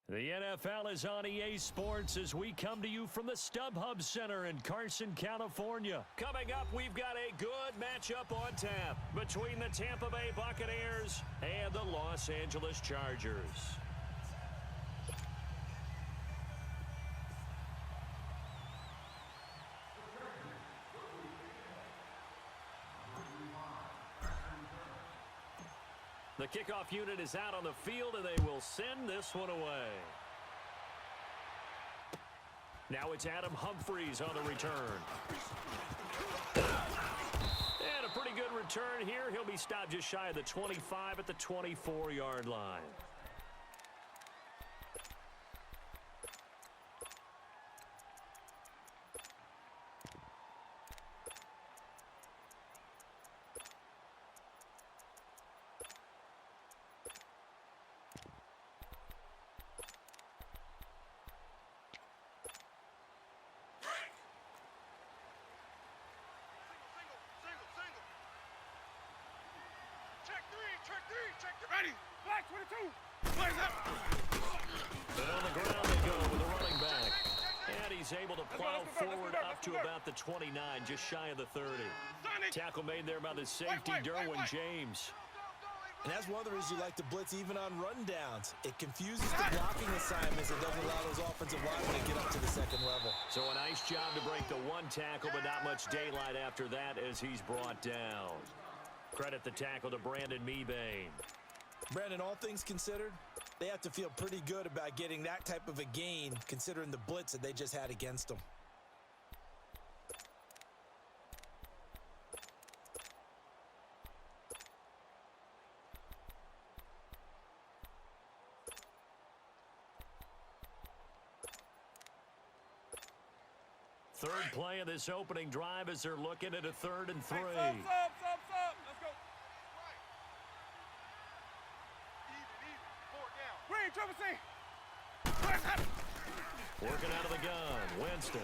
The NFL is on EA Sports as we come to you from the StubHub Center in Carson, California. Coming up, we've got a good matchup on tap between the Tampa Bay Buccaneers and the Los Angeles Chargers. The kickoff unit is out on the field, and they will send this one away. Now it's Adam Humphries on the return. And a pretty good return here. He'll be stopped just shy of the 25 at the 24-yard line. Ready. Black 22. Blaze up. And on the ground they go with a running back. And he's able to plow forward up to about the 29, just shy of the 30. Tackle made there by the safety, Derwin James. And that's one of the reasons you like to blitz even on rundowns. It confuses the blocking assignments. It doesn't allow those offensive linemen to get up to the second level. So a nice job to break the one tackle, but not much daylight after that as he's brought down. Credit the tackle to Brandon Mebane. Brandon, all things considered, they have to feel pretty good about getting that type of a gain considering the blitz that they just had against them. Third play of this opening drive as they're looking at a 3rd and 3. Let's go. Green, Triple C. Working out of the gun, Winston.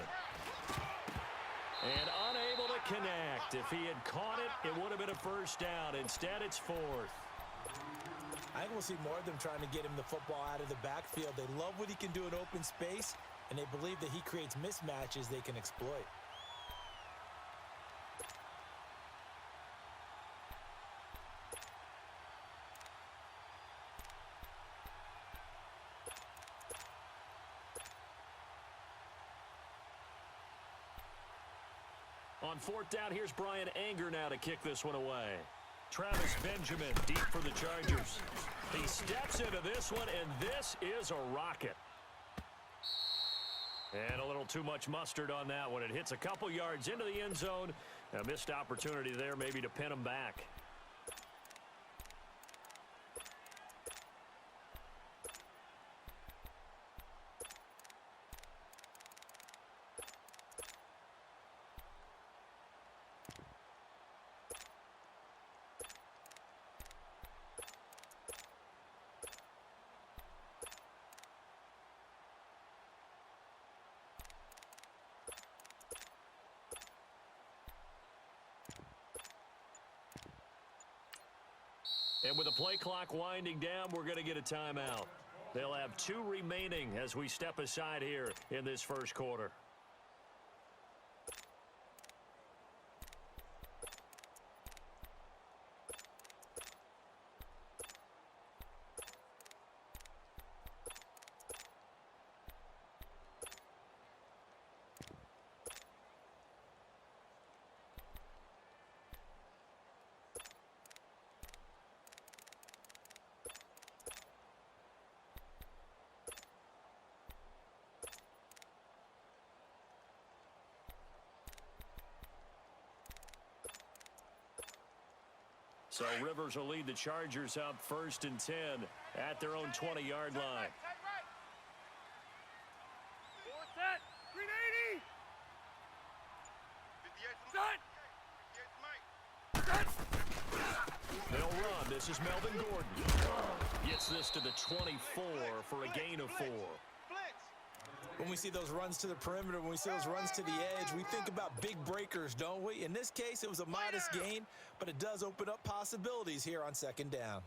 And unable to connect. If he had caught it, it would have been a first down. Instead, it's 4th. I think we'll see more of them trying to get him the football out of the backfield. They love what he can do in open space, and they believe that he creates mismatches they can exploit. On 4th down, here's Brian Anger now to kick this one away. Travis Benjamin deep for the Chargers. He steps into this one, and this is a rocket. And a little too much mustard on that one. It hits a couple yards into the end zone. A missed opportunity there maybe to pin him back. And with the play clock winding down, we're going to get a timeout. They'll have 2 remaining as we step aside here in this first quarter. So Rivers will lead the Chargers up 1st and 10 at their own 20-yard line. Set. 380. They'll run. This is Melvin Gordon. Gets this to the 24 for a gain of 4. When we see those runs to the perimeter, when we see those runs to the edge, we think about big breakers, don't we? In this case, it was a modest gain, but it does open up possibilities here on 2nd down.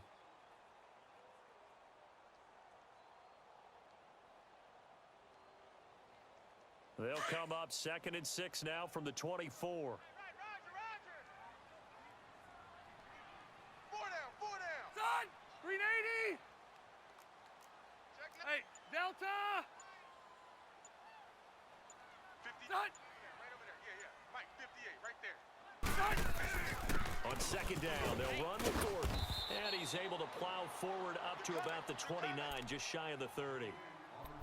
They'll come up 2nd and 6 now from the 24. Roger. 4 down. Son, 380. Hey, Delta. 50. Son. Right over there. Yeah. Mike, 58, right there. Son. On 2nd down, they'll run with Gordon. And he's able to plow forward up to about the 29, just shy of the 30.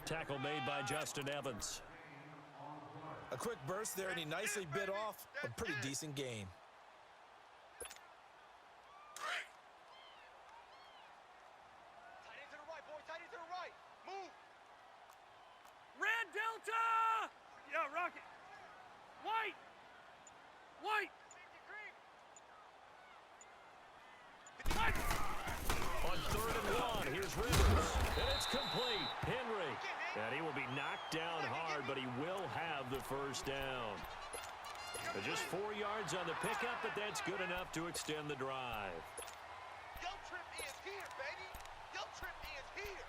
Tackle made by Justin Evans. A quick burst there, and he nicely bit off a pretty decent gain. Tight end to the right, boy. Tight end to the right. Move. Red Delta. Yeah, Rocket. White. On 3rd and 1, here's Rivers. And it's complete. Henry. And he will be knocked down hard, but he will have the first down. Just 4 yards on the pickup, but that's good enough to extend the drive. Yo Trip is here, baby. Yo Trip is here.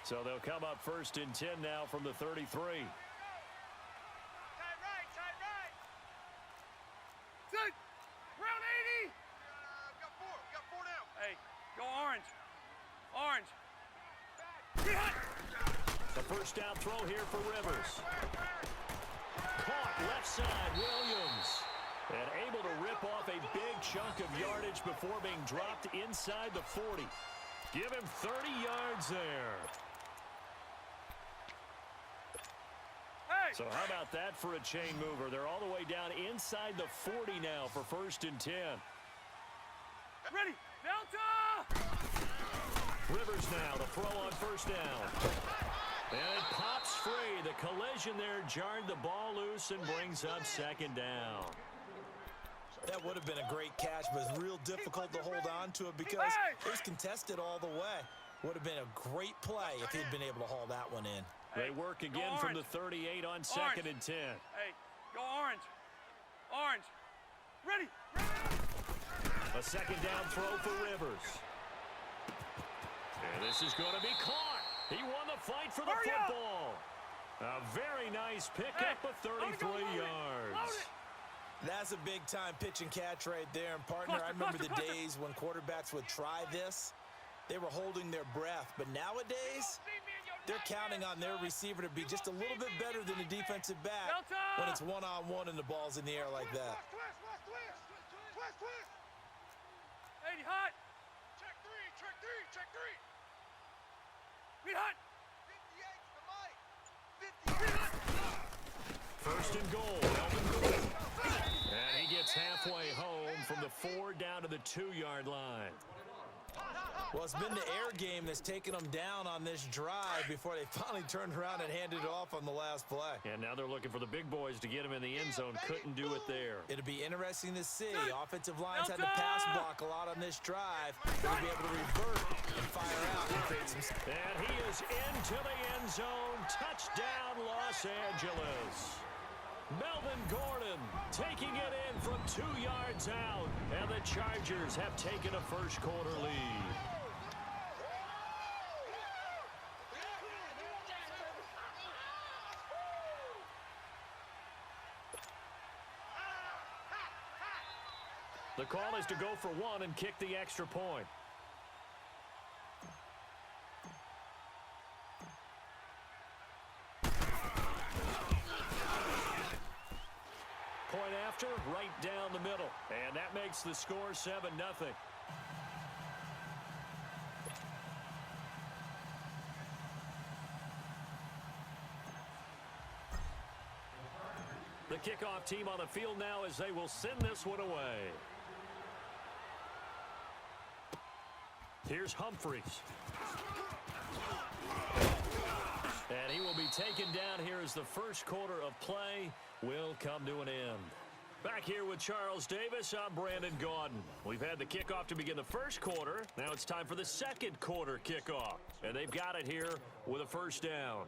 So they'll come up 1st and 10 now from the 33. Tight right. Good. Round 80. Got four down. Hey, go orange. The first down throw here for Rivers. Caught left side, Williams. And able to rip off a big chunk of yardage before being dropped inside the 40. Give him 30 yards there. Hey. So how about that for a chain mover? They're all the way down inside the 40 now for 1st and 10. Ready. Delta. Rivers now to throw on 1st down. And it pops free. The collision there jarred the ball loose and brings up 2nd down. That would have been a great catch, but it's real difficult to hold on to it because it was contested all the way. Would have been a great play if he'd been able to haul that one in. They work again from the 38 on 2nd and 10. Hey, go orange. Ready. A 2nd down throw for Rivers. And this is going to be caught. He won the fight for the football. A very nice pickup of 33 yards. That's a big-time pitch and catch right there. And, partner, I remember the days when quarterbacks would try this. They were holding their breath. But nowadays, they're counting on their receiver to be just a little bit better than the defensive back when it's one-on-one and the ball's in the air like that. Twist. 80 hot. Check three. Read hot. 58 to the mic. 1st and goal. Melvin Gordon. And he gets halfway home from the 4 down to the 2-yard line. Well, it's been the air game that's taken them down on this drive before they finally turned around and handed it off on the last play. And now they're looking for the big boys to get him in the end zone. Couldn't do it there. It'll be interesting to see. Offensive lines had to pass block a lot on this drive. They'll be able to revert and fire out and create some... And he is into the end zone. Touchdown, Los Angeles. Melvin Gordon taking it in from 2 yards out. And the Chargers have taken a first-quarter lead. The call is to go for 1 and kick the extra point. Point after, right down the middle. And that makes the score 7-0. The kickoff team on the field now as they will send this one away. Here's Humphries. And he will be taken down here as the first quarter of play will come to an end. Back here with Charles Davis, I'm Brandon Gaudin. We've had the kickoff to begin the first quarter. Now it's time for the second quarter kickoff. And they've got it here with a first down.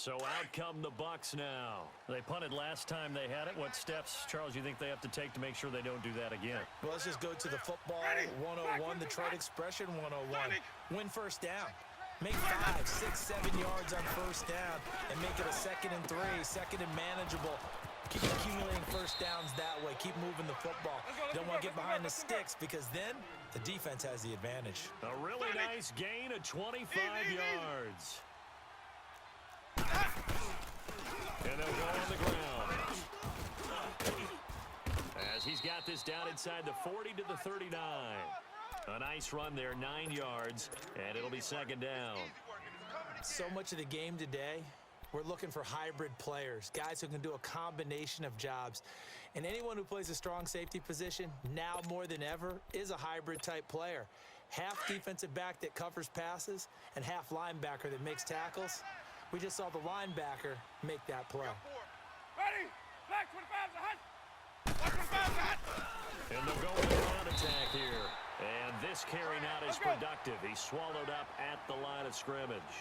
So out come the Bucs now. They punted last time they had it. What steps, Charles, you think they have to take to make sure they don't do that again? Well, let's just go to the football 101, the trade expression 101. Win first down. Make 5, 6, 7 yards on first down and make it a 2nd and 3, 2nd and manageable. Keep accumulating first downs that way. Keep moving the football. Don't want to get behind the sticks because then the defense has the advantage. A really nice gain of 25 yards. And they'll go on the ground. As he's got this down inside the 40 to the 39. A nice run there, 9 yards, and it'll be 2nd down. So much of the game today, we're looking for hybrid players, guys who can do a combination of jobs. And anyone who plays a strong safety position, now more than ever, is a hybrid type player. Half defensive back that covers passes and half linebacker that makes tackles. We just saw the linebacker make that play. Ready? Black 25's a hut. Black 25's a hut. And they'll go with the run attack here. And this carry not as productive. He's swallowed up at the line of scrimmage.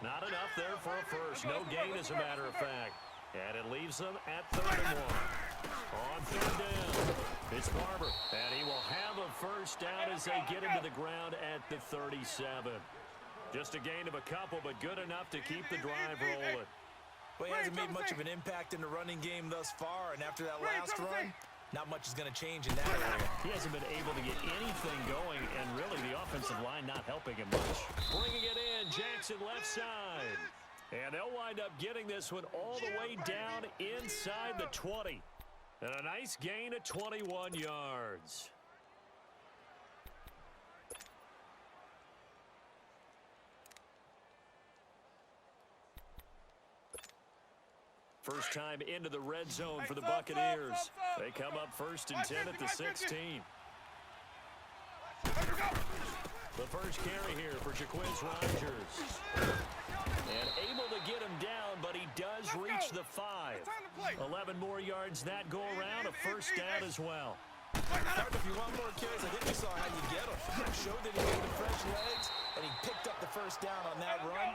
Not enough there for a first. No gain, as a matter of fact. And it leaves them at 3rd and 1. On 3rd down, it's Barber. And he will have a first down as they get him to the ground at the 37. Just a gain of a couple, but good enough to keep the drive rolling. Well, he hasn't made much of an impact in the running game thus far, and after that last run, not much is going to change in that area. He hasn't been able to get anything going, and really the offensive line not helping him much. Bringing it in, Jackson left side. And they'll wind up getting this one all the way down inside the 20. And a nice gain of 21 yards. First time into the red zone for the Buccaneers. They come up 1st and 10 at the 16. The first carry here for Jaquiz Rogers. And able to get him down, but he does reach the 5. 11 more yards that go around, a first down as well. If you want more carries, I think you saw how you get them. Showed that he had the fresh legs, and he picked up the first down on that run.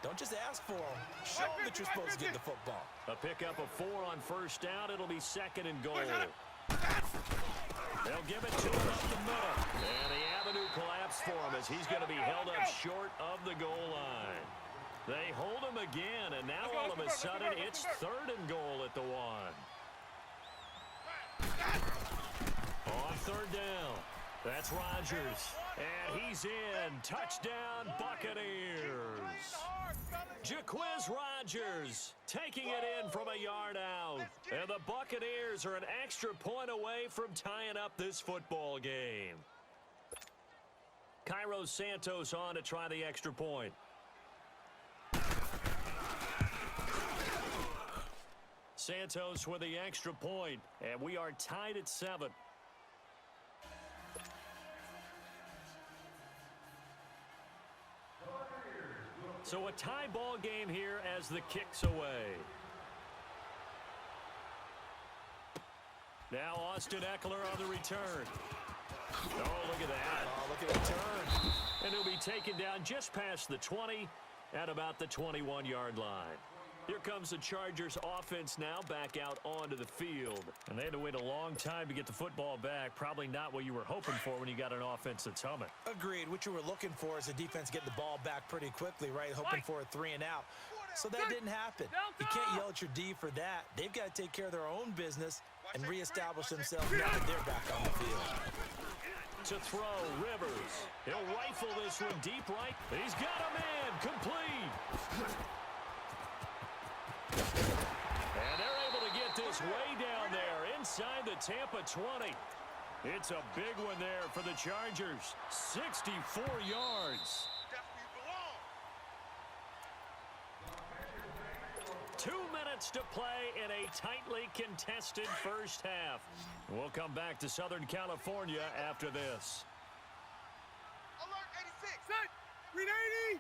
Don't just ask for them. Show them that you're supposed to get the football. A pickup of 4 on first down. It'll be 2nd and goal. They'll give it to him up the middle. And the avenue collapsed for him as he's going to be held up short of the goal line. They hold him again, and now all of a sudden it's 3rd and goal at the 1. On 3rd down, that's Rogers. And he's in. Touchdown, Buccaneers. Jaquiz Rogers taking it in from a yard out. And the Buccaneers are an extra point away from tying up this football game. Cairo Santos on to try the extra point. Santos with the extra point, and we are tied at 7. So a tie ball game here as the kick's away. Now Austin Eckler on the return. Oh, look at that. Oh, look at the turn. And he'll be taken down just past the 20 at about the 21-yard line. Here comes the Chargers offense now back out onto the field. And they had to wait a long time to get the football back. Probably not what you were hoping for when you got an offense that's humming. Agreed. What you were looking for is the defense getting the ball back pretty quickly, right? Hoping for a 3 and out. So that didn't happen. You can't yell at your D for that. They've got to take care of their own business and reestablish themselves now that they're back on the field. To throw, Rivers. He'll rifle this one deep right. He's got a man. Complete. And they're able to get this way down there inside the Tampa 20. It's a big one there for the Chargers. 64 yards. 2 minutes to play in a tightly contested first half. We'll come back to Southern California after this. Alert 86. Set. Green 80.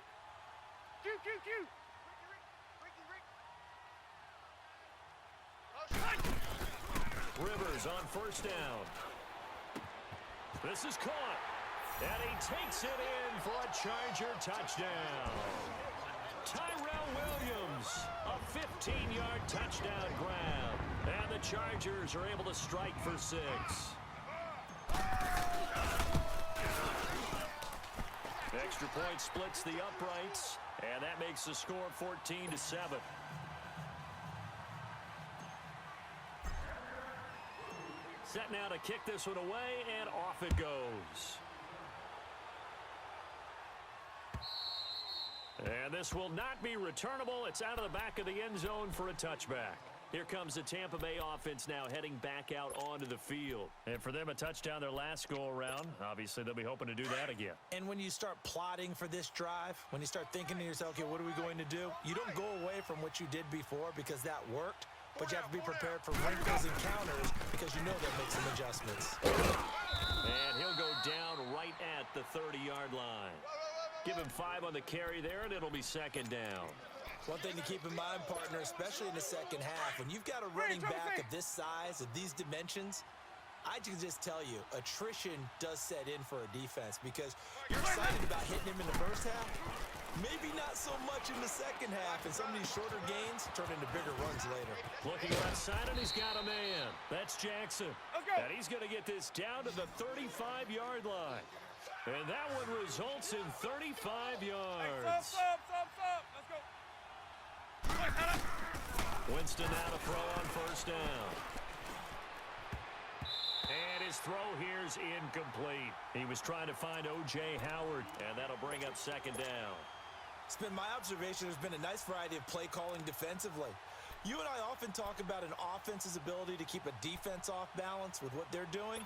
Q. Rivers on first down. This is caught. And he takes it in for a Charger touchdown. Tyrell Williams, a 15-yard touchdown grab. And the Chargers are able to strike for 6. Extra point splits the uprights, and that makes the score 14-7. Set now to kick this one away, and off it goes. And this will not be returnable. It's out of the back of the end zone for a touchback. Here comes the Tampa Bay offense now heading back out onto the field. And for them, a touchdown their last go-around. Obviously, they'll be hoping to do that again. And when you start plotting for this drive, when you start thinking to yourself, okay, what are we going to do? You don't go away from what you did before because that worked, but you have to be prepared for wrinkles and counters because you know they'll make some adjustments. And he'll go down right at the 30-yard line. Give him 5 on the carry there, and it'll be second down. One thing to keep in mind, partner, especially in the second half, when you've got a running back of this size, of these dimensions, I can just tell you, attrition does set in for a defense because you're excited about hitting him in the first half, maybe not so much in the second half, and some of these shorter gains turn into bigger runs later. Looking left side, and he's got a man. That's Jackson. And he's going to get this down to the 35-yard line. And that one results in 35 yards. Stop. Let's go. Winston now to throw on first down. And his throw here's incomplete. He was trying to find O.J. Howard, and that'll bring up second down. It's been my observation there's been a nice variety of play calling defensively. You and I often talk about an offense's ability to keep a defense off balance with what they're doing.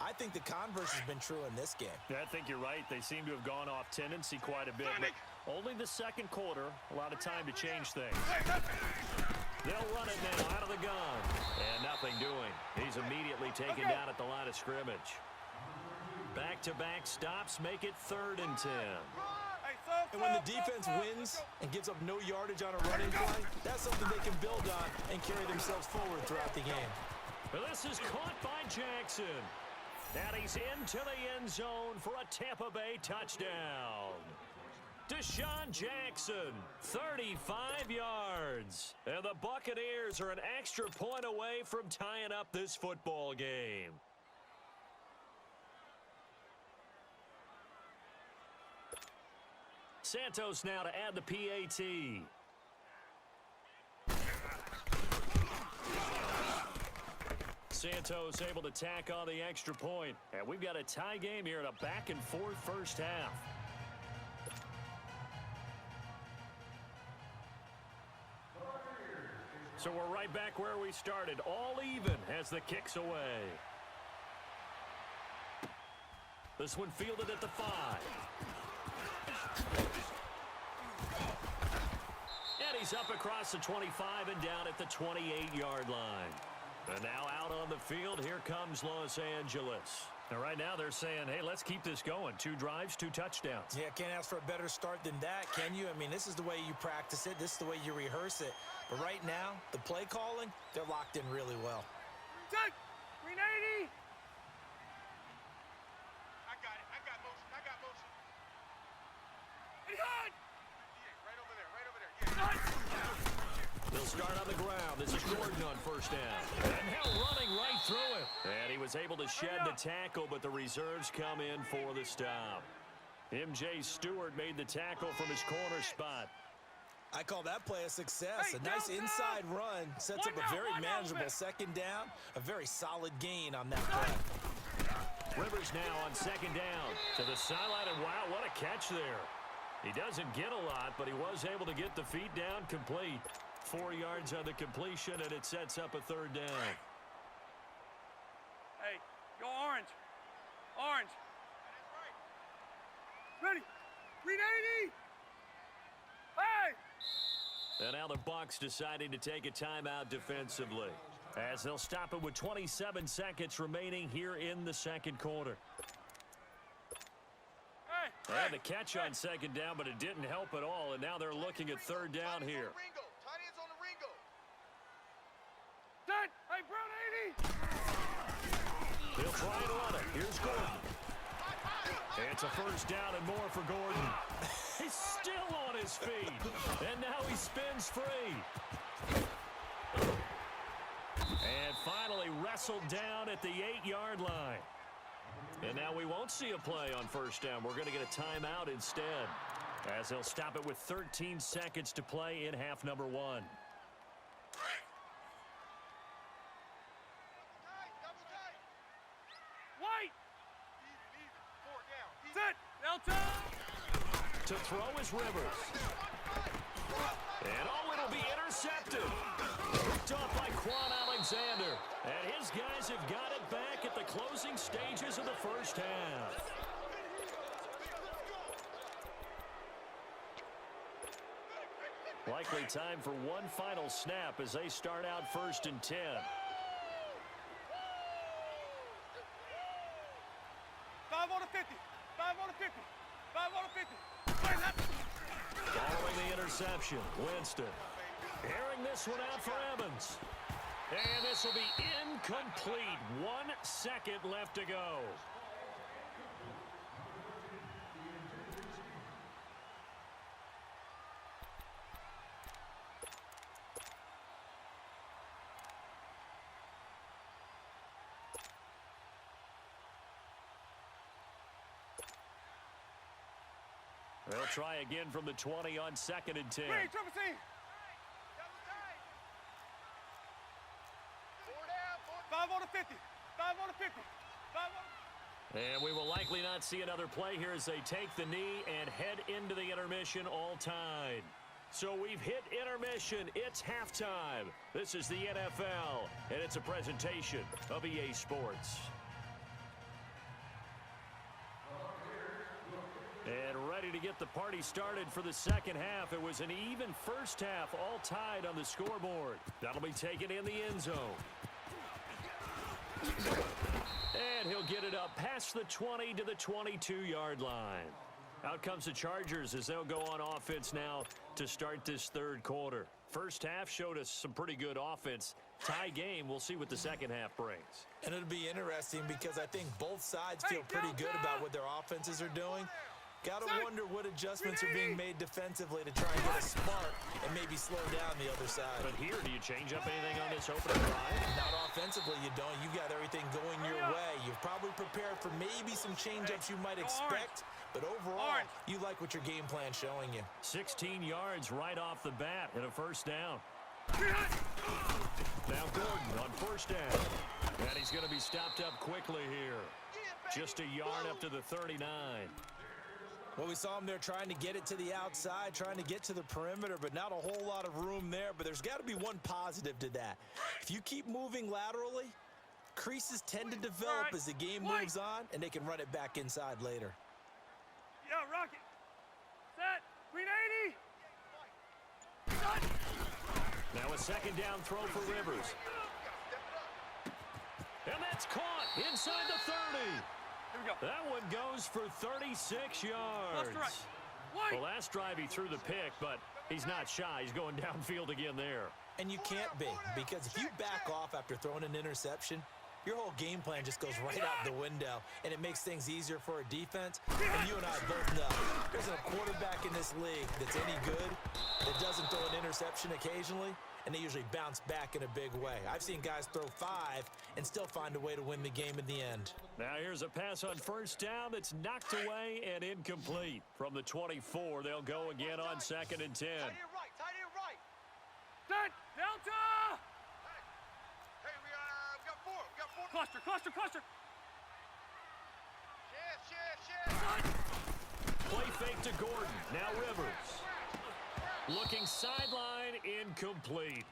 I think the converse has been true in this game. I think you're right. They seem to have gone off tendency quite a bit. But only the second quarter, a lot of time to change things. They'll run it now out of the gun. And nothing doing. He's immediately taken down at the line of scrimmage. Back-to-back stops make it 3rd and 10. And when the defense wins and gives up no yardage on a running play, that's something they can build on and carry themselves forward throughout the game. Well, this is caught by Jackson. And he's into the end zone for a Tampa Bay touchdown. Deshaun Jackson, 35 yards. And the Buccaneers are an extra point away from tying up this football game. Santos now to add the PAT. Santos able to tack on the extra point. And we've got a tie game here in a back-and-forth first half. So we're right back where we started. All even as the kick's away. This one fielded at the 5. And he's up across the 25 and down at the 28-yard line. And now out on the field, here comes Los Angeles. And right now they're saying, hey, let's keep this going. 2 drives, 2 touchdowns. Yeah, can't ask for a better start than that, can you? I mean, this is the way you practice it. This is the way you rehearse it. But right now, the play calling, they're locked in really well. Take 380. I got motion. It's on. Yeah, right over there. They'll start on the ground. This is Gordon on first down. And Hill running right through it. And he was able to shed the tackle, but the reserves come in for the stop. M.J. Stewart made the tackle from his corner spot. I call that play a success. A nice inside run sets up a very manageable second down. A very solid gain on that play. Rivers now on second down to the sideline, and wow, what a catch there. He doesn't get a lot, but he was able to get the feet down complete. 4 yards on the completion, and it sets up a 3rd down. Hey, go orange. Orange. Ready. 380. Hey! And now the Bucs deciding to take a timeout defensively, as they'll stop it with 27 seconds remaining here in the second quarter. Hey! And the catch on second down, but it didn't help at all, and now they're looking at 3rd down here. Tight ends on the Ringo. Set. Hey, Brown 80. He'll try and run it. Here's Gordon. It's a first down and more for Gordon. He's still on his feet. And now he spins free. And finally wrestled down at the 8-yard line. And now we won't see a play on first down. We're going to get a timeout instead, as they'll stop it with 13 seconds to play in half number 1. White! Even. 4 down. Set! Delta! To throw is Rivers. And it'll be intercepted. Picked off by Quan Alexander. And his guys have got it back at the closing stages of the first half. Likely time for one final snap as they start out 1st and 10. 5 on the 50. 5 on the 50. 5 on the 50. Following the interception, Winston. Airing this one out for Evans. And this will be incomplete. 1 second left to go. They'll try again from the 20 on 2nd and 10. Green, triple team. 5 on the 50. 5 on the 50. 5 on. And we will likely not see another play here as they take the knee and head into the intermission all tied. So we've hit intermission. It's halftime. This is the NFL, and it's a presentation of EA Sports. And ready to get the party started for the second half. It was an even first half, all tied on the scoreboard. That'll be taken in the end zone. And he'll get it up past the 20 to the 22-yard line. Out comes the Chargers as they'll go on offense now to start this third quarter. First half showed us some pretty good offense. Tie game, we'll see what the second half brings. And it'll be interesting because I think both sides feel pretty good about what their offenses are doing. Got to wonder what adjustments are being made defensively to try and get a spark and maybe slow down the other side. But here, do you change up anything on this opening drive? Not offensively, you don't. You've got everything going your way. You've probably prepared for maybe some change-ups you might expect, but overall, you like what your game plan's showing you. 16 yards right off the bat and a first down. Now Gordon on first down. And he's going to be stopped up quickly here. Just a yard up to the 39. Well, we saw him there trying to get it to the outside, trying to get to the perimeter, but not a whole lot of room there. But there's got to be one positive to that. If you keep moving laterally, creases tend to develop as the game moves on, and they can run it back inside later. Yeah, rocket. Set. Green 80. Set. Now a second down throw for Rivers. And that's caught inside the 30. Here we go. That one goes for 36 yards. Right. Well, last drive he threw the pick, but he's not shy. He's going downfield again there. And you can't be, because if you back off after throwing an interception, your whole game plan just goes right out the window, and it makes things easier for a defense. And you and I both know there's a quarterback in this league that's any good that doesn't throw an interception occasionally, and they usually bounce back in a big way. I've seen guys throw 5 and still find a way to win the game in the end. Now here's a pass on first down that's knocked away and incomplete. From the 24, they'll go again on 2nd and 10. Tight end right. Set. Delta. Hey, we got 4. We got 4. Cluster. Chance. Play fake to Gordon. Now Rivers. Looking sideline, incomplete.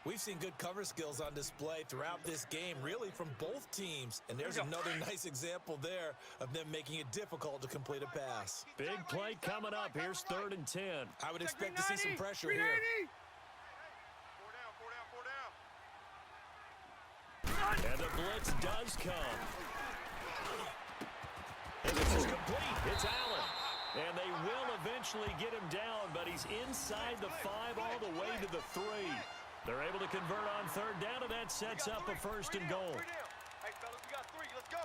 We've seen good cover skills on display throughout this game, really from both teams. And there's another nice example there of them making it difficult to complete a pass. Big play coming up. Here's 3rd and 10. I would expect to see some pressure here. 4 down. And the blitz does come. And this is complete. It's Allen. And they will eventually get him down, but he's inside the 5 all the way to the 3. They're able to convert on 3rd down, and that sets up a 1st and goal. Hey, fellas, we got 3. Let's go.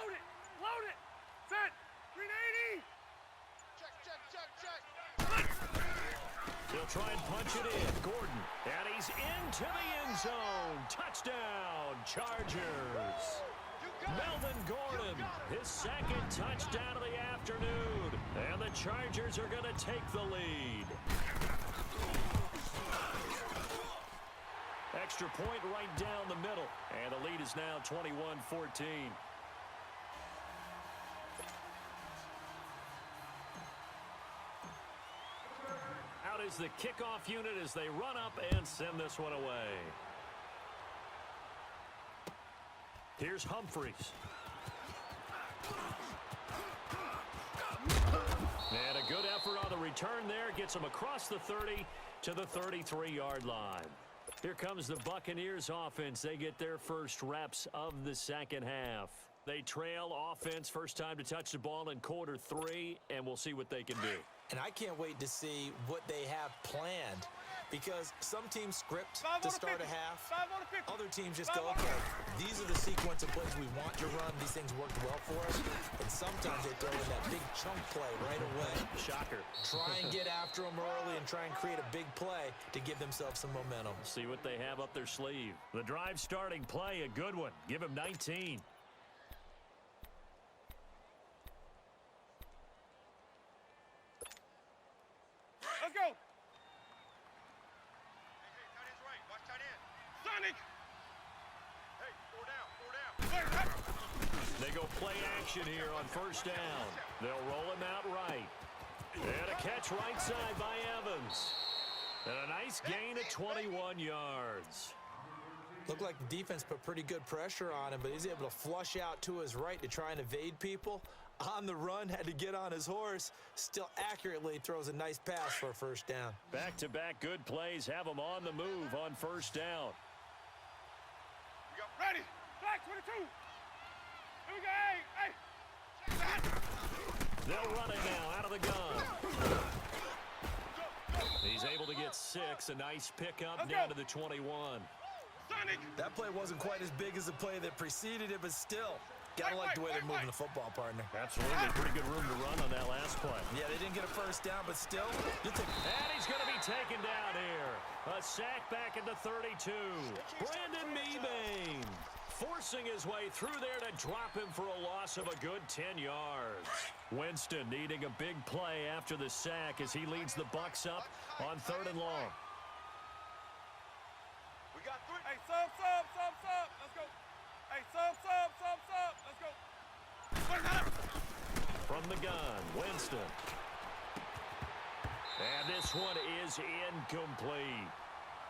Load it! Load it! Set! 380! Check, check, check, check. He'll try and punch it in. Gordon. And he's into the end zone. Touchdown, Chargers. Melvin Gordon, his second touchdown of the afternoon. And the Chargers are going to take the lead. Extra point right down the middle. And the lead is now 21-14. Out is the kickoff unit as they run up and send this one away. Here's Humphries. And a good effort on the return there. Gets him across the 30 to the 33-yard line. Here comes the Buccaneers offense. They get their first reps of the second half. They trail offense first time to touch the ball in quarter 3, and we'll see what they can do. And I can't wait to see what they have planned, because some teams script to start a half. 5 on the 50. Other teams just go, okay, these are the sequence of plays we want to run. These things worked well for us. And sometimes they throw in that big chunk play right away. Shocker. Try and get after them early and try and create a big play to give themselves some momentum. See what they have up their sleeve. The drive starting play, a good one. Give him 19. Let's go. Hey, tight end's right. Watch tight end. Sonic. Hey, 4 down, 4 down. They go play action here on first down. They'll roll him out right. And a catch right side by Evans. And a nice gain of 21 yards. Looked like the defense put pretty good pressure on him, but he's able to flush out to his right to try and evade people. On the run, had to get on his horse. Still accurately throws a nice pass for a first down. Back-to-back good plays have them on the move on first down. We got Ready. Back 22. Here we go. Hey. They'll run it now out of the gun. He's able to get 6. A nice pickup down to the 21. Sonic. That play wasn't quite as big as the play that preceded it, but still, gotta like the way they're moving the football, partner. Absolutely. Pretty good room to run on that last play. Yeah, they didn't get a first down, but still, you'll take. And he's going to be taken down here. A sack back at the 32. Brandon Mebane forcing his way through there to drop him for a loss of a good 10 yards. Winston needing a big play after the sack as he leads the Bucs up on 3rd and long. We got 3. Hey, sub. Let's go. Hey, sub. Let's go. From the gun, Winston. And this one is incomplete.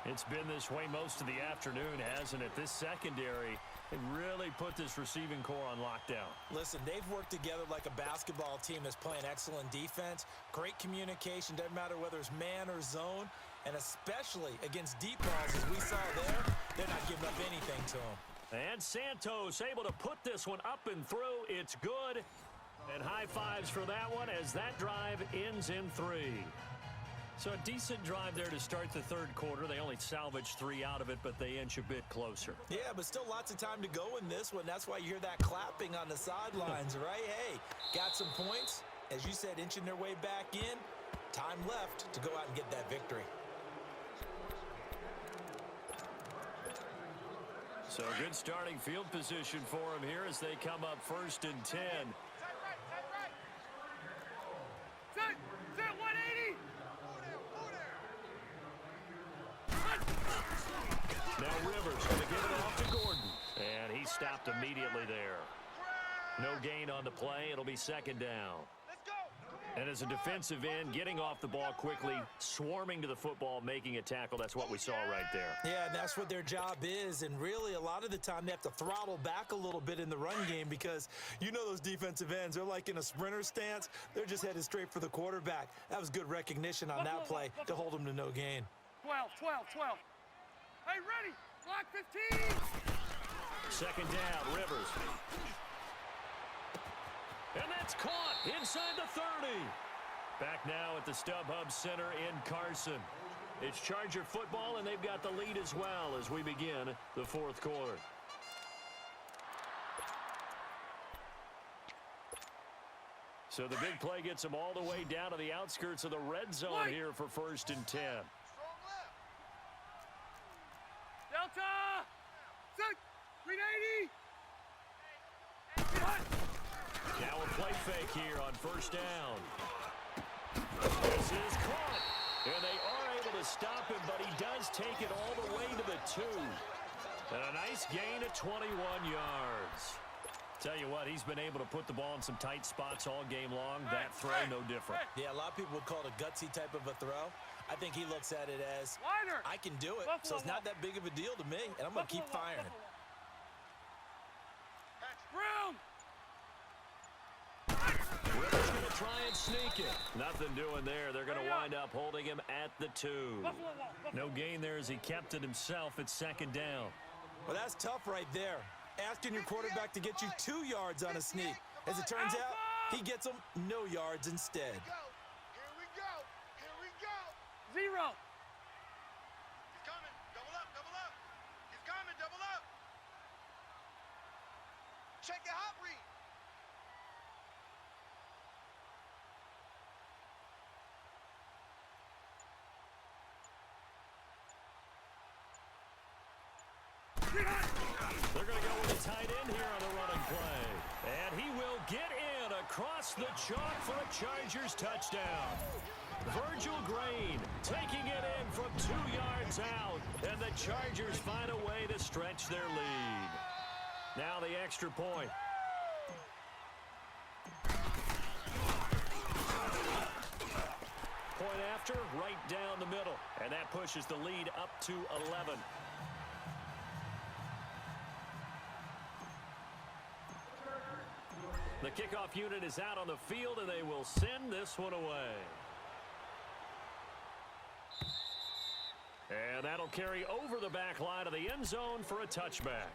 It's been this way most of the afternoon, hasn't it? This secondary, they really put this receiving core on lockdown. Listen, they've worked together like a basketball team that's playing excellent defense. Great communication, doesn't matter whether it's man or zone. And especially against deep balls, as we saw there, they're not giving up anything to them. And Santos able to put this one up and through. It's good. And high fives for that one as that drive ends in 3. So a decent drive there to start the 3rd quarter. They only salvaged 3 out of it, but they inch a bit closer. Yeah, but still lots of time to go in this one. That's why you hear that clapping on the sidelines, right? Hey, got some points. As you said, inching their way back in. Time left to go out and get that victory. So good starting field position for them here as they come up 1st and 10. Set 180. 4 down. Now Rivers going to give it off to Gordon. And he stopped immediately there. No gain on the play. It'll be 2nd down. Let's go. And as a defensive end, getting off the ball quickly, swarming to the football, making a tackle. That's what we saw right there. Yeah, and that's what their job is. And really, a lot of the time, they have to throttle back a little bit in the run game because you know those defensive ends, they're like in a sprinter stance. They're just headed straight for the quarterback. That was good recognition on that play to hold them to no gain. 12. Hey, ready. Block 15. 2nd down, Rivers. And that's caught inside the 30. Back now at the StubHub Center in Carson. It's Charger football, and they've got the lead as well as we begin the 4th quarter. So the big play gets them all the way down to the outskirts of the red zone here for 1st and 10. Strong left. Delta! 6! 380! Now a play fake here on 1st down. This is caught. And they are able to stop him, but he does take it all the way to the 2. And a nice gain of 21 yards. Tell you what, he's been able to put the ball in some tight spots all game long. That throw, no different. Yeah, a lot of people would call it a gutsy type of a throw. I think he looks at it as, Wider. I can do it, so it's not that big of a deal to me, and I'm going to keep firing. Brown! Rivers going to try and sneak it. Nothing doing there. They're going to wind up holding him at the 2. No gain there as he kept it himself at 2nd down. Well, that's tough right there. Asking your quarterback to get you 2 yards on a sneak. As it turns out, he gets them no yards instead. Here we go. Here we go. 0. He's coming. Double up. Double up. He's coming. Double up. Check your hot read. They're going to go with a tight end here on the running play. And he will get in across the chalk for a Chargers touchdown. Virgil Green taking it in from 2 yards out. And the Chargers find a way to stretch their lead. Now the extra point. Point after, right down the middle. And that pushes the lead up to 11. The kickoff unit is out on the field, and they will send this one away. And that'll carry over the back line of the end zone for a touchback.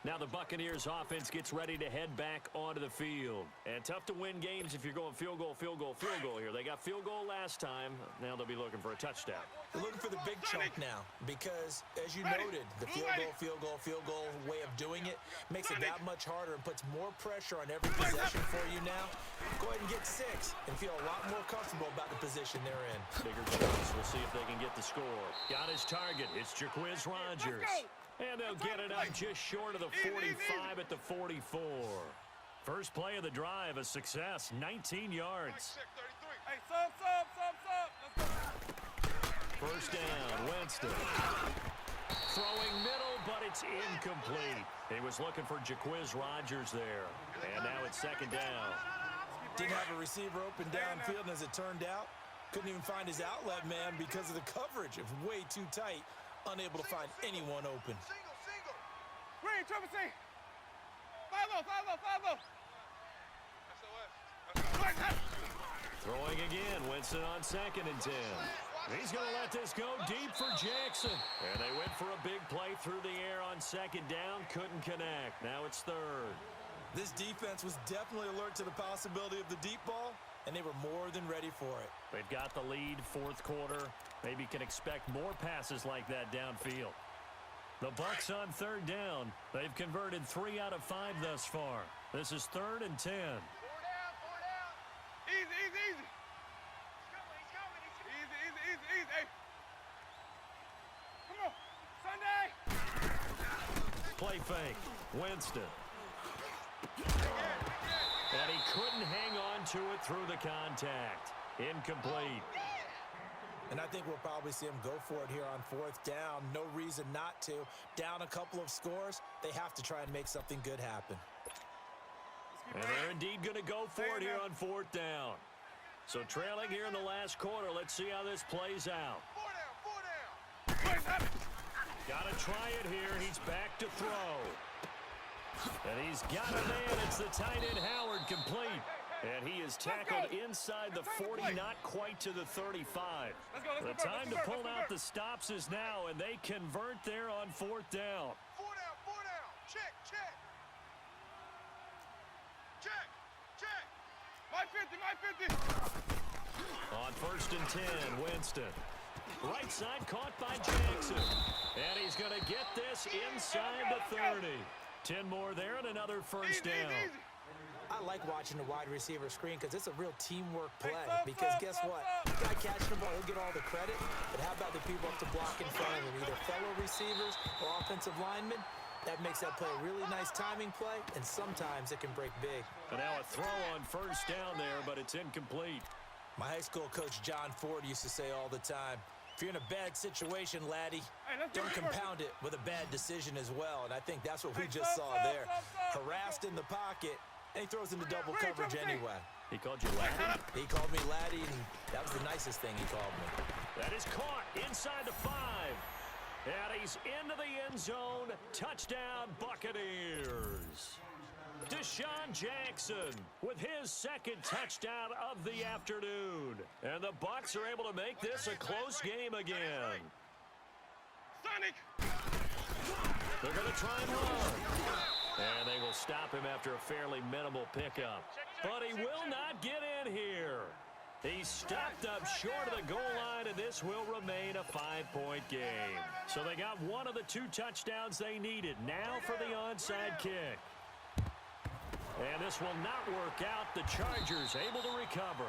Now the Buccaneers offense gets ready to head back onto the field. And tough to win games if you're going field goal, field goal, field goal here. They got field goal last time. Now they'll be looking for a touchdown. They're looking for the big chunk now because, as you noted, the field goal way of doing it makes it that much harder and puts more pressure on every possession for you now. Go ahead and get 6 and feel a lot more comfortable about the position they're in. Bigger chance. We'll see if they can get the score. Got his target. It's Jacquizz Rodgers. And they'll get it up just short of the 45 at the 44. First play of the drive, a success, 19 yards. Hey, sub. Let's go. First down, Winston. Throwing middle, but it's incomplete. He was looking for Jacquizz Rodgers there. And now it's 2nd down. Didn't have a receiver open downfield, and as it turned out, couldn't even find his outlet man because of the coverage. It was way too tight. Unable to find anyone open. Single. Green, triple C. 5-0. SOS. Throwing again, Winston on 2nd and 10. He's going to let this go deep for Jackson. And they went for a big play through the air on 2nd down. Couldn't connect. Now it's 3rd. This defense was definitely alert to the possibility of the deep ball, and they were more than ready for it. They've got the lead, 4th quarter. Maybe can expect more passes like that downfield. The Bucs on 3rd down. They've converted 3 out of 5 thus far. This is 3rd and 10. 4 down. Easy. He's coming. Easy. Hey. Come on. Sunday. Play fake. Winston. And he couldn't hang on to it through the contact. Incomplete. And I think we'll probably see him go for it here on 4th down. No reason not to. Down a couple of scores, they have to try and make something good happen. And they're indeed going to go for it here on 4th down. So trailing here in the last quarter, let's see how this plays out. 4 down. Got to try it here. He's back to throw. And he's got a man. It's the tight end Howard, complete. And he is tackled inside the 40, not quite to the 35. The time to pull out the stops is now, and they convert there on 4th down. 4 down. Check. My 50. On 1st and 10, Winston. Right side caught by Jackson. And he's going to get this inside the 30. 10 more there and another first down. I like watching the wide receiver screen because it's a real teamwork play. Because guess what? The guy catching the ball, he'll get all the credit. But how about the people up to block in front of him, either fellow receivers or offensive linemen? That makes that play a really nice timing play, and sometimes it can break big. And now a throw on first down there, but it's incomplete. My high school coach, John Ford, used to say all the time, if you're in a bad situation, laddie, don't compound it with a bad decision as well. And I think that's what we just saw there. Harassed in the pocket, and he throws into double coverage anyway. He called you laddie? He called me laddie, and that was the nicest thing he called me. That is caught inside the 5. And he's into the end zone. Touchdown, Buccaneers. Deshaun Jackson with his second touchdown of the afternoon. And the Bucs are able to make this a close game again. Sonic! They're going to try and run. And they will stop him after a fairly minimal pickup. But he will not get in here. He stopped up short of the goal line, and this will remain a 5-point game. So they got one of the 2 touchdowns they needed. Now for the onside kick. And this will not work out. The Chargers able to recover.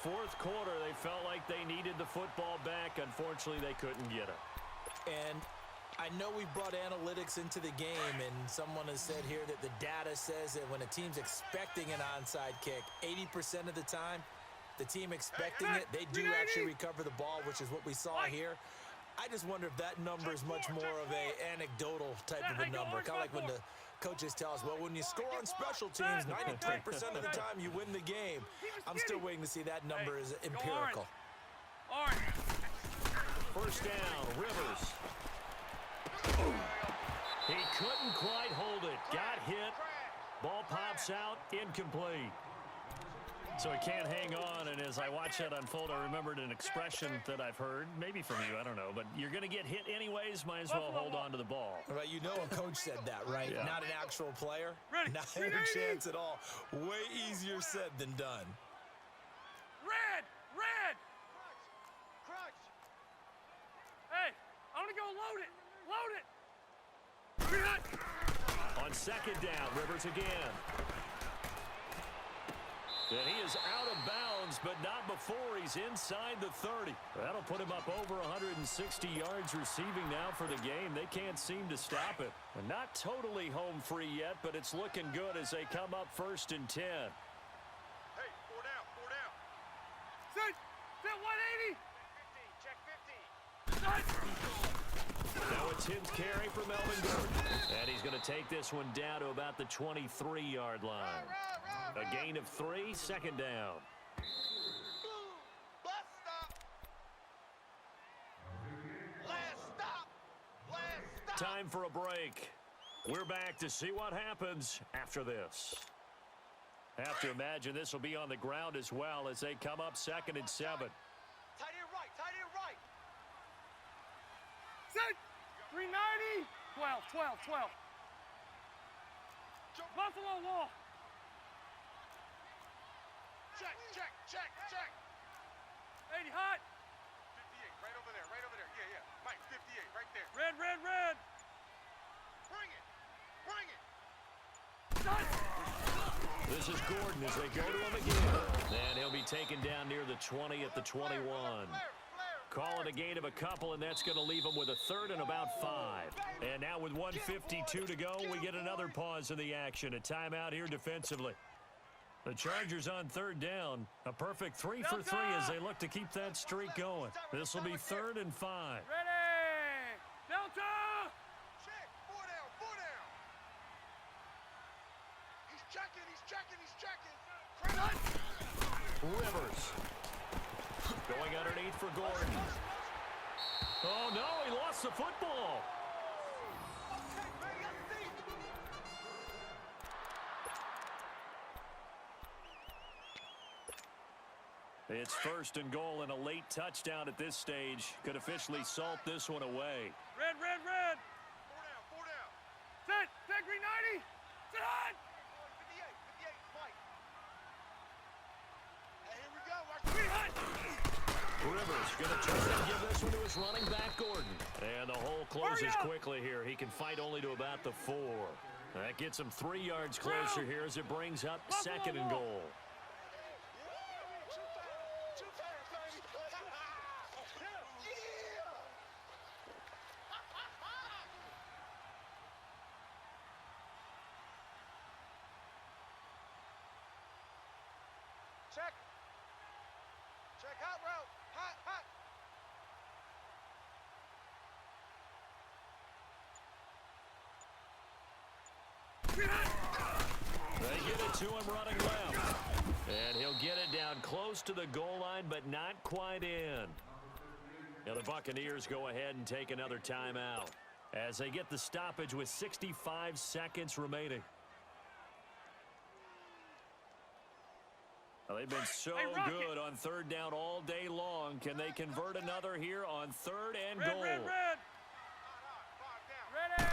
Fourth quarter, they felt like they needed the football back. Unfortunately, they couldn't get it. And I know we brought analytics into the game, and someone has said here that the data says that when a team's expecting an onside kick, 80% of the time, the team expecting it, they do actually recover the ball, which is what we saw here. I just wonder if that number is much more of a anecdotal type of a number. Kind of like when the coaches tell us, well, when you score on special teams, 93% of the time you win the game. I'm still waiting to see that number is empirical. First down, Rivers. He couldn't quite hold it. Got hit. Ball pops out. Incomplete. So he can't hang on, and as I watch that unfold, I remembered an expression that I've heard, maybe from you, I don't know, but you're going to get hit anyways, might as well hold on to the ball. Right, you know a coach said that, right? Yeah. Not an actual player. Ready. Not a chance at all. Way easier said than done. Red! Red! Crutch! Hey, I want to go load it! Load it! On second down, Rivers again. And he is out of bounds, but not before he's inside the 30. That'll put him up over 160 yards receiving now for the game. They can't seem to stop it. And not totally home free yet, but it's looking good as they come up 1st and 10. Hey, 4 down, 4 down. Set 180! 15, check 15. Now it's his carry for Melvin Gordon. And he's going to take this one down to about the 23-yard line. A gain of 3, second down. Last stop. Last stop. Last stop. Time for a break. We're back to see what happens after this. Have to imagine this will be on the ground as well as they come up 2nd and 7. Tight end right, tight end right. Set 390! 12. Buffalo wall! Check. 80 hot! 58, right over there. Yeah. Mike, 58, right there. Red! Bring it. This is Gordon as they go to him again. And he'll be taken down near the 20 at the 21. Call it a gain of a couple, and that's going to leave him with a 3rd and about 5. And now with 1:52 to go, we get another pause in the action. A timeout here defensively. The Chargers on 3rd down. A perfect 3 for 3 as they look to keep that streak going. This will be 3rd and 5. Ready! Delta! Check, 4 down. He's checking. Rivers. Going underneath for Gordon. Oh, no, he lost the football. It's 1st and goal, and a late touchdown at this stage could officially salt this one away. Red! 4 down. Set 390! Set hot! 58, Mike. Hey, here we go. Rivers going to turn and give this one to his running back, Gordon. And the hole closes quickly here. He can fight only to about the 4. That gets him 3 yards closer here as it brings up second and goal. Check. Check hot route. Hot, hot. They get it to him running left. And he'll get it down close to the goal line, but not quite in. Now the Buccaneers go ahead and take another timeout as they get the stoppage with 65 seconds remaining. Well, they've been so good on third down all day long. Can they convert another here on third and goal? Red. Ready.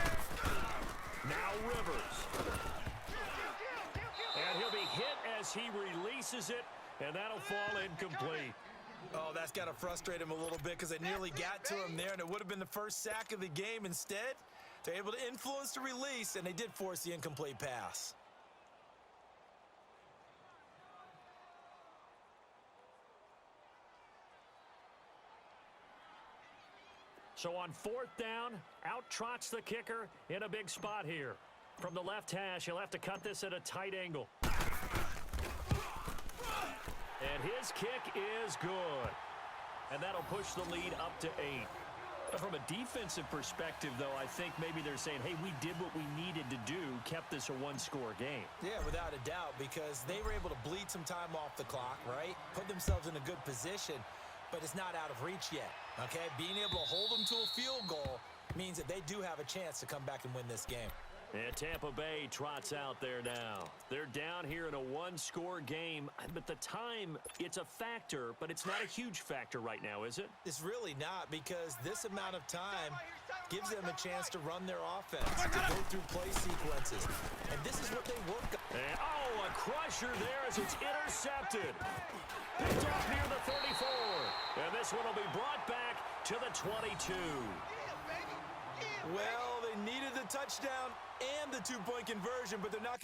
Now Rivers. And he'll be hit as he releases it, and that'll fall incomplete. Oh, that's got to frustrate him a little bit because it nearly got to him there, and it would have been the first sack of the game. Instead, they're able to influence the release, and they did force the incomplete pass. So on fourth down, out trots the kicker in a big spot here. From the left hash, he'll have to cut this at a tight angle. And his kick is good. And that'll push the lead up to 8. From a defensive perspective, though, I think maybe they're saying, hey, we did what we needed to do, kept this a one-score game. Yeah, without a doubt, because they were able to bleed some time off the clock, right? Put themselves in a good position, but it's not out of reach yet, okay? Being able to hold them to a field goal means that they do have a chance to come back and win this game. And Tampa Bay trots out there now. They're down here in a one-score game, but the time, it's a factor, but it's not a huge factor right now, is it? It's really not, because this amount of time gives them a chance to run their offense, to go through play sequences. And this is what they work on. And, oh, a crusher there as it's intercepted. Picked off near the 34. And this one will be brought back to the 22. Well, they needed the touchdown and the two-point conversion, but they're not